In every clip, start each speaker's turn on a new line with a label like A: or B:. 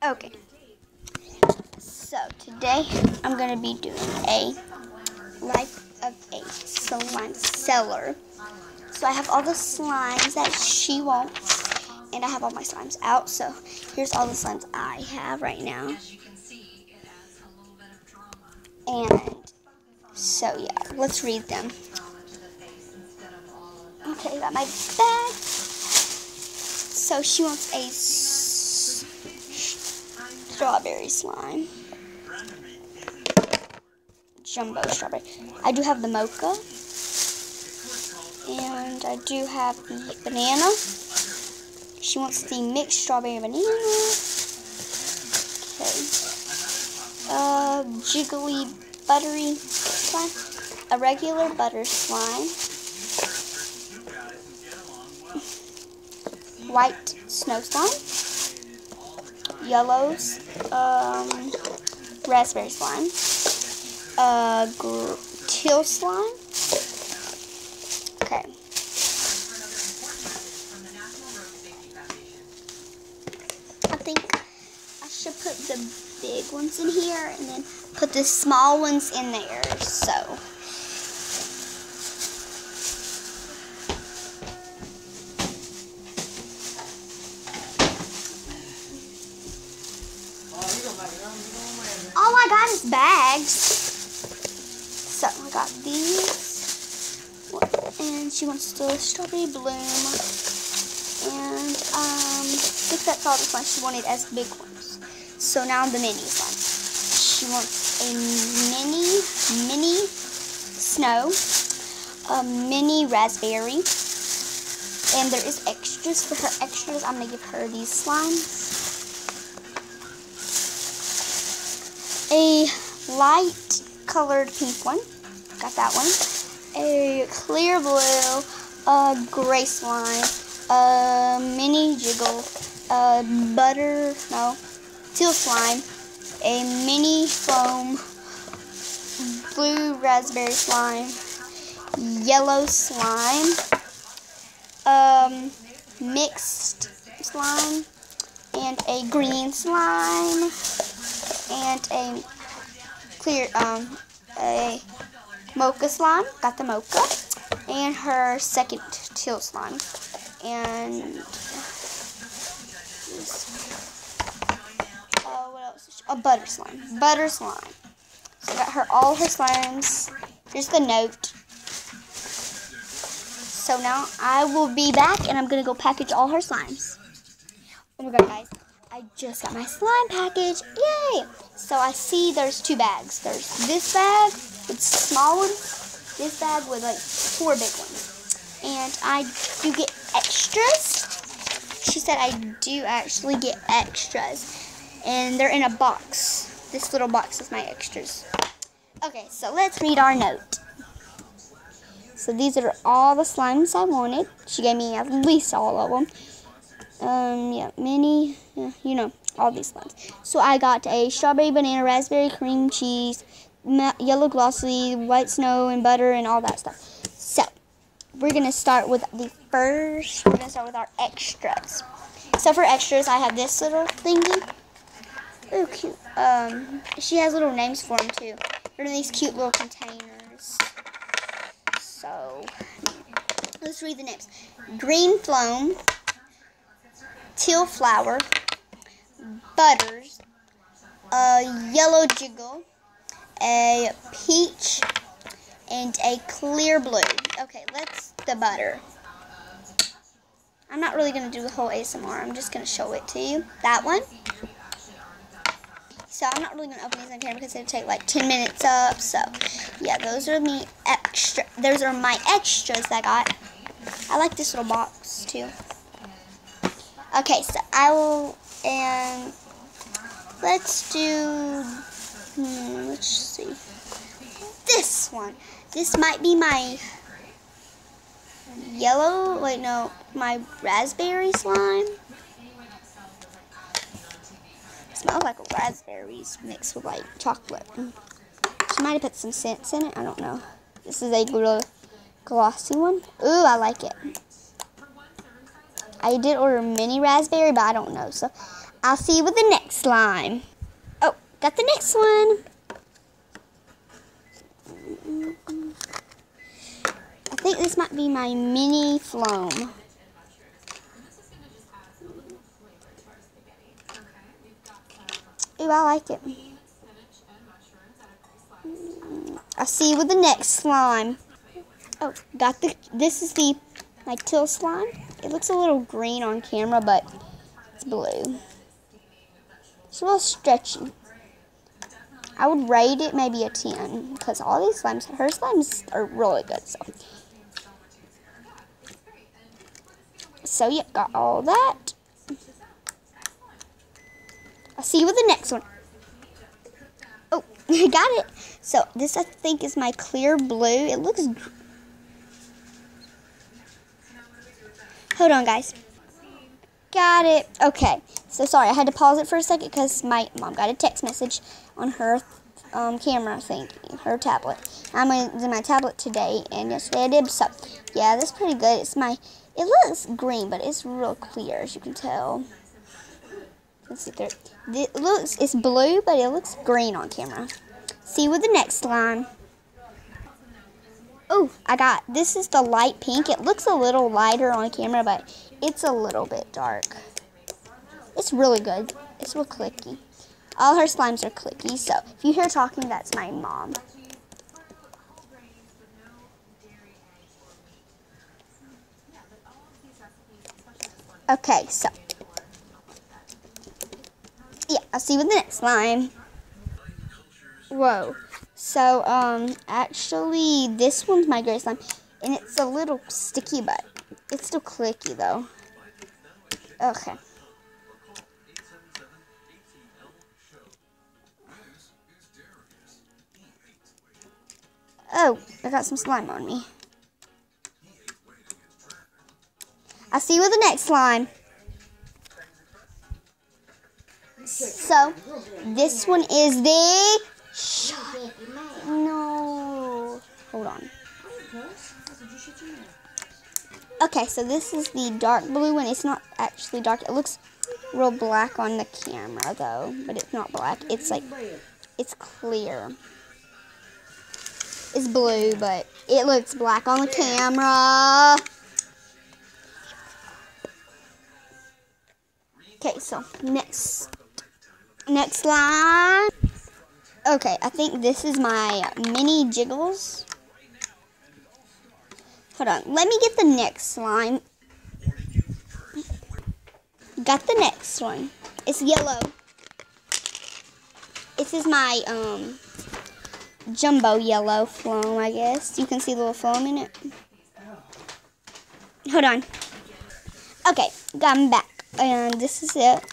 A: Okay, so today I'm going to be doing a life of a slime seller. So I have all the slimes that she wants, and I have all my slimes out. So here's all the slimes I have right now. And so yeah, let's read them. Okay, got my bag. So she wants a strawberry slime. Jumbo strawberry. I do have the mocha. And I do have the banana. She wants the mixed strawberry banana. Okay. Jiggly buttery slime. A regular butter slime. White snow slime. Yellows. Raspberry slime. Teal slime. Okay. I think I should put the big ones in here and then put the small ones in there. So. All I got is bags. So I got these. And she wants the strawberry bloom. And I think that's all the ones she wanted as big ones. So now the mini slime. She wants a mini snow, a mini raspberry, and there is extras. For her extras, I'm gonna give her these slimes. A light colored pink one. Got that one. A clear blue, gray slime, a mini jiggle, teal slime, a mini foam, blue raspberry slime, yellow slime, mixed slime, and a green slime, and a clear, a mocha slime. Got the mocha. And her second teal slime. And what else? A butter slime. Butter slime. So I got her all her slimes. Here's the note. So now I will be back and I'm going to go package all her slimes. Oh my god, guys. I just got my slime package. Yay! So I see there's two bags. There's this bag with small ones. This bag with like 4 big ones. And I do get extras. She said I do actually get extras. And they're in a box. This little box is my extras. Okay, so let's read our note. So these are all the slimes I wanted. She gave me at least all of them. Mini, all these slimes. So I got a strawberry, banana, raspberry, cream cheese, yellow glossy, white snow, and butter, and all that stuff. So we're gonna start with We're gonna start with our extras. So for extras, I have this little thingy. Oh, cute. She has little names for them too. They're in these cute little containers. So let's read the names. Green foam, teal flower, butters, a yellow jiggle, a peach, and a clear blue. Okay, let's the butter. I'm not really going to do the whole ASMR. I'm just going to show it to you. That one. So I'm not really going to open these on camera because it'll take like 10 minutes up. So yeah, those are my extras I got. I like this little box too. Okay, so I will, and let's do, let's see, this one. This might be my my raspberry slime. It smells like raspberries mixed with like chocolate. She might have put some scents in it, I don't know. This is a little glossy one. Ooh, I like it. I did order mini raspberry, but I don't know. So I'll see you with the next slime. Oh, got the next one. I think this might be my mini foam. Ooh, I like it. I'll see you with the next slime. Oh, this is my teal slime. It looks a little green on camera, but it's blue. It's a little stretchy. I would rate it maybe a 10 because all these slimes, her slimes are really good. So yeah, got all that. I'll see you with the next one. Oh, I got it. So this I think is my clear blue. It looks. Hold on, guys. Got it. Okay. So sorry, I had to pause it for a second because my mom got a text message on her camera thing, her tablet. I'm using my tablet today, and yesterday I did. So yeah, that's pretty good. It looks green, but it's real clear, as you can tell. Let's see through. It's blue, but it looks green on camera. See you with the next slime. Oh, this is the light pink. It looks a little lighter on camera, but it's a little bit dark. It's really good. It's real clicky. All her slimes are clicky, so if you hear talking, that's my mom. Okay, so yeah, I'll see you with the next slime. Whoa. So, actually, this one's my gray slime, and it's a little sticky, but it's still clicky, though. Okay. Oh, I got some slime on me. I'll see you with the next slime. So, this one is the... No. Hold on. Okay, so this is the dark blue one. It's not actually dark. It looks real black on the camera, though. But it's not black. It's clear. It's blue, but it looks black on the camera. Okay, so next slime. Okay, I think this is my mini jiggles. Hold on, let me get the next slime. Got the next one. It's yellow. This is my jumbo yellow foam, I guess. You can see a little foam in it. Hold on. Okay, got them back. And this is it.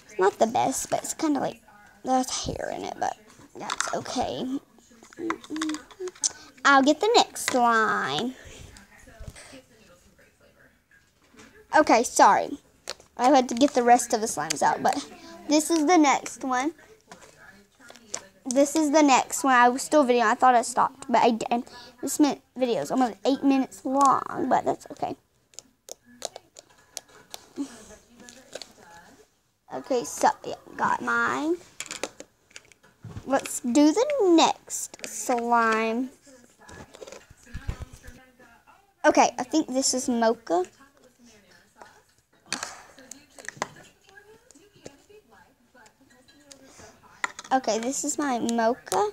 A: It's not the best, but it's kind of like, there's hair in it, but that's okay. I'll get the next slime. Okay, sorry. I had to get the rest of the slimes out, but this is the next one. This is the next one. I was still videoing. I thought I stopped, but I didn't. This video is almost 8 minutes long, but that's okay. Okay, so yeah, got mine. Let's do the next slime. Okay, I think this is mocha. Okay, this is my mocha.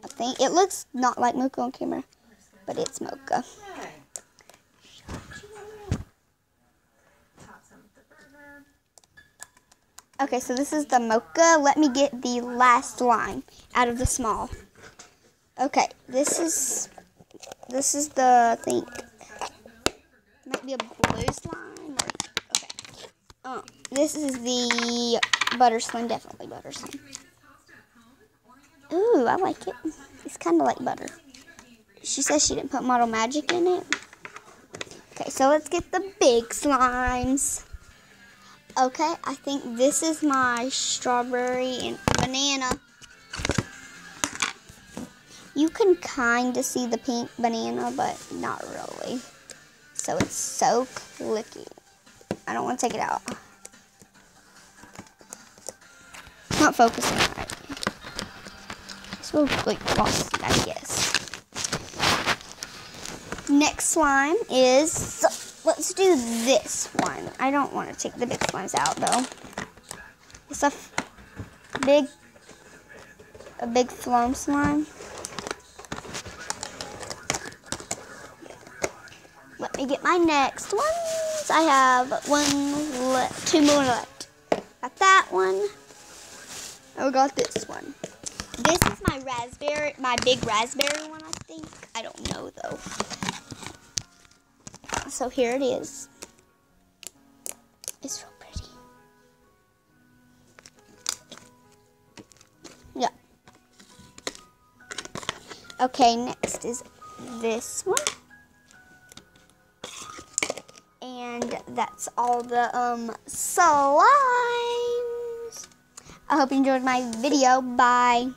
A: I think it looks not like mocha on camera, but it's mocha. Okay, so this is the mocha. Let me get the last slime out of the small. Okay, this is the, I think, might be a blue slime. Okay. This is the butter slime, definitely butter slime. Ooh, I like it. It's kind of like butter. She says she didn't put Model Magic in it. Okay, so let's get the big slimes. Okay, I think this is my strawberry and banana. You can kind of see the pink banana, but not really. So it's so clicky. I don't want to take it out. It's not focusing right. This will like lost, I guess. Next slime is, let's do this one. I don't want to take the big slimes out though. It's a big foam slime. Let me get my next ones. I have two more left. Got that one. I got this one. This is my big raspberry one, I think. I don't know though. So here it is. It's real pretty. Yeah. Okay, next is this one. And that's all the slimes. I hope you enjoyed my video. Bye.